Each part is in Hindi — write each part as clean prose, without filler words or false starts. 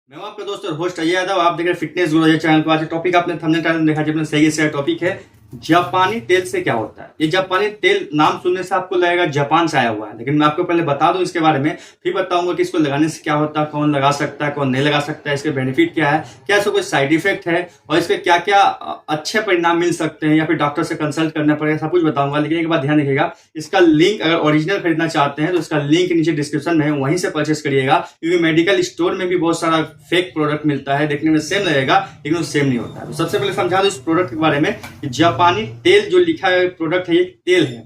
मैं हूं आपका दोस्त और होस्ट अजय यादव। आप देख रहे हैं फिटनेस गुरु अजय चैनल को। आज टॉपिक आपने थंबनेल टाइटल में देखा, जब सही से टॉपिक है जापानी तेल से क्या होता है। ये जापानी तेल नाम सुनने से आपको लगेगा जापान से आया हुआ है, लेकिन मैं आपको पहले बता दूं इसके बारे में, फिर बताऊंगा कि इसको लगाने से क्या होता है, कौन लगा सकता है, कौन नहीं लगा सकता है, इसके बेनिफिट क्या है, क्या इसका कोई साइड इफेक्ट है और इसके क्या क्या अच्छे परिणाम मिल सकते हैं या फिर डॉक्टर से कंसल्ट करना पड़ेगा, सब कुछ बताऊंगा। लेकिन एक बात ध्यान रखिएगा, इसका लिंक अगर ओरिजिनल खरीदना चाहते हैं तो इसका लिंक नीचे डिस्क्रिप्शन में है, वहीं से परचेस करिएगा। क्योंकि मेडिकल स्टोर में भी बहुत सारा फेक प्रोडक्ट मिलता है, देखने में सेम लगेगा लेकिन वो सेम नहीं होता है। तो सबसे पहले समझा दो इस प्रोडक्ट के बारे में। जापानी तेल जो लिखा है प्रोडक्ट है, ये तेल है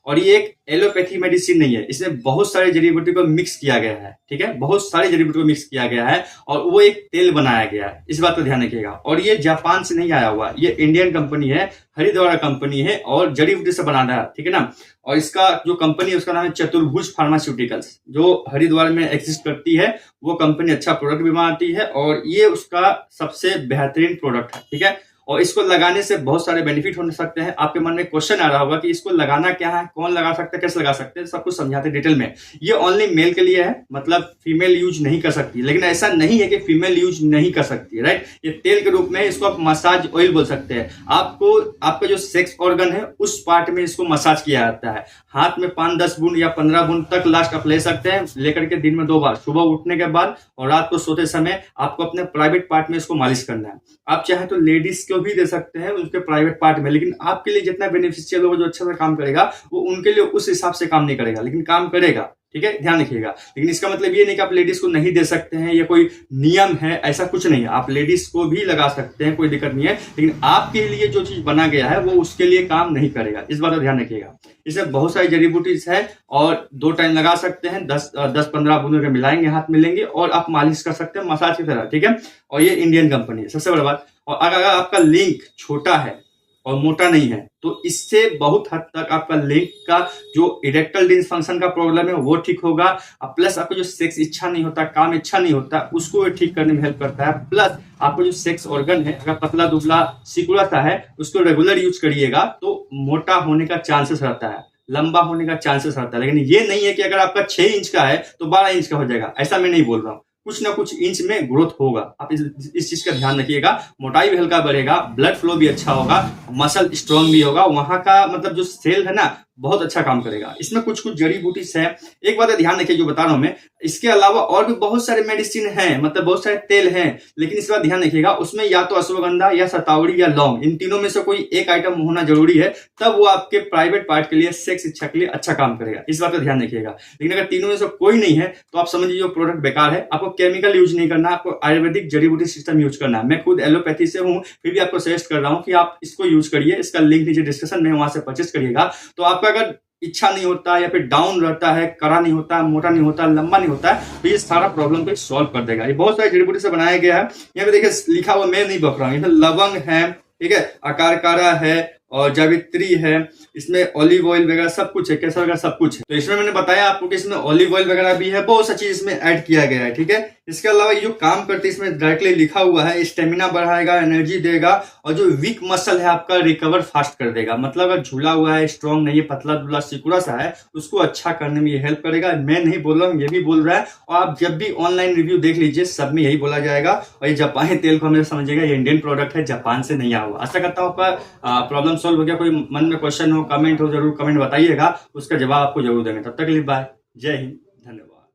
और ये एक एलोपैथी मेडिसिन नहीं है। इसमें बहुत सारे जड़ी बूटी को मिक्स किया गया है, ठीक है, बहुत सारी जड़ी बूटी को मिक्स किया गया है और वो एक तेल बनाया गया है। इस बात को ध्यान रखिएगा। और ये जापान से नहीं आया हुआ, ये इंडियन कंपनी है, हरिद्वार कंपनी है और जड़ी बूटी से बनाना है, ठीक है ना। और इसका जो कंपनी है उसका नाम है चतुर्भुज फार्मास्यूटिकल्स, जो हरिद्वार में एग्जिस्ट करती है। वो कंपनी अच्छा प्रोडक्ट भी बनाती है और ये उसका सबसे बेहतरीन प्रोडक्ट है, ठीक है। और इसको लगाने से बहुत सारे बेनिफिट हो सकते हैं। आपके मन में क्वेश्चन आ रहा होगा कि इसको लगाना क्या है, कौन लगा सकता है, कैसे लगा सकते हैं, सब कुछ समझाते हैं डिटेल में। ये ओनली मेल के लिए है, मतलब फीमेल यूज नहीं कर सकती, लेकिन ऐसा नहीं है कि फीमेल यूज नहीं कर सकती, राइट। ये तेल के रूप में इसको आप मसाज ऑयल बोल सकते हैं। आपको आपका जो सेक्स ऑर्गन है उस पार्ट में इसको मसाज किया जाता है। हाथ में 5-10 बूंद या 15 बूंद तक लास्ट आप ले सकते हैं, लेकर के दिन में 2 बार, सुबह उठने के बाद और रात को सोते समय आपको अपने प्राइवेट पार्ट में इसको मालिश करना है। आप चाहे तो लेडीज को भी दे सकते हैं उसके प्राइवेट पार्ट में, लेकिन आपके लिए जितना बेनिफिशियल होगा, जो अच्छा से काम करेगा, वो उनके लिए उस हिसाब से काम नहीं करेगा, लेकिन काम करेगा, ठीक है, ध्यान रखिएगा। लेकिन इसका मतलब ये नहीं कि आप लेडीज को नहीं दे सकते हैं, या कोई नियम है, ऐसा कुछ नहीं है। आप लेडीज को भी लगा सकते हैं, कोई दिक्कत नहीं है, लेकिन आपके लिए जो चीज बना गया है वो उसके लिए काम नहीं करेगा। इस बात का ध्यान रखिएगा। इसमें बहुत सारी जड़ी बूटीज है और 2 टाइम लगा सकते हैं। 10-15 बूंदों के मिलाएंगे, हाथ मिलेंगे और आप मालिश कर सकते हैं मसाज की तरह, ठीक है। और ये इंडियन कंपनी है, सबसे बड़ी बात। और अगर आपका लिंक छोटा है और मोटा नहीं है तो इससे बहुत हद तक आपका लिंक का जो इरेक्टल डिसफंक्शन का प्रॉब्लम है वो ठीक होगा। प्लस आपको जो सेक्स इच्छा नहीं होता, काम इच्छा नहीं होता, उसको ठीक करने में हेल्प करता है। प्लस आपको जो सेक्स ऑर्गन है, अगर पतला दुबला सिकुड़ा सा है, उसको रेगुलर यूज करिएगा तो मोटा होने का चांसेस रहता है, लंबा होने का चांसेस रहता है। लेकिन ये नहीं है कि अगर आपका 6 इंच का है तो 12 इंच का हो जाएगा, ऐसा मैं नहीं बोल रहा हूँ। कुछ ना कुछ इंच में ग्रोथ होगा। आप इस चीज का ध्यान रखिएगा। मोटाई भी हल्का बढ़ेगा, ब्लड फ्लो भी अच्छा होगा, मसल स्ट्रांग भी होगा, वहां का मतलब जो सेल है ना बहुत अच्छा काम करेगा। इसमें कुछ कुछ जड़ी बूटीज है। एक बात ध्यान रखिए जो बता रहा हूं मैं, इसके अलावा और भी बहुत सारे मेडिसिन हैं, मतलब बहुत सारे तेल हैं, लेकिन इस बात ध्यान रखिएगा उसमें या तो अश्वगंधा या शतावरी या लौंग, इन तीनों में से कोई एक आइटम होना जरूरी है, तब वो आपके प्राइवेट पार्ट के लिए, सेक्स इच्छा के लिए अच्छा काम करेगा। इस बात का ध्यान रखिएगा। लेकिन अगर तीनों में से कोई नहीं है तो आप समझिए जो प्रोडक्ट बेकार है। आपको केमिकल यूज नहीं करना, आपको आयुर्वेदिक जड़ी बूटी सिस्टम यूज करना है। मैं खुद एलोपैथी से हूं, फिर भी आपको सजेस्ट कर रहा हूं कि आप इसको यूज करिए। इसका लिंक नीचे डिस्क्रिप्शन में, वहां से परचेस करिएगा। तो आपका अगर इच्छा नहीं होता या फिर डाउन रहता है, कड़ा नहीं होता, मोटा नहीं होता, लंबा नहीं होता है, तो ये सारा प्रॉब्लम को सॉल्व कर देगा। ये बहुत सारी जड़ी बूटी से बनाया गया है। यहाँ पे देखिए लिखा हुआ, मैं नहीं बक रहा हूँ, लवंग है, ठीक है, अकारकारा है और जावित्री है, इसमें ऑलिव ऑयल वगैरह सब कुछ है, केसर वगैरह सब कुछ है। तो इसमें मैंने बताया आपको कि इसमें ऑलिव ऑयल वगैरह भी है, बहुत सा चीज इसमें ऐड किया गया है, ठीक है। इसके अलावा ये जो काम करती है इसमें डायरेक्टली लिखा हुआ है, स्टेमिना बढ़ाएगा, एनर्जी देगा और जो वीक मसल है आपका रिकवर फास्ट कर देगा। मतलब अगर झूला हुआ है, स्ट्रॉन्ग नहीं है, पतला दुबला सिकुड़ा सा है, उसको अच्छा करने में ये हेल्प करेगा। मैं नहीं बोल रहा हूँ, ये भी बोल रहा है। और आप जब भी ऑनलाइन रिव्यू देख लीजिए, सब में यही बोला जाएगा। और ये जापानी तेल को हमेशा समझिएगा, ये इंडियन प्रोडक्ट है, जापान से नहीं आया हुआ। आशा करता हूँ आपका प्रॉब्लम सॉल्व हो गया। कोई मन में क्वेश्चन हो, कमेंट हो, जरूर कमेंट बताइएगा, उसका जवाब आपको जरूर देंगे। तब तक के लिए बाय, जय हिंद।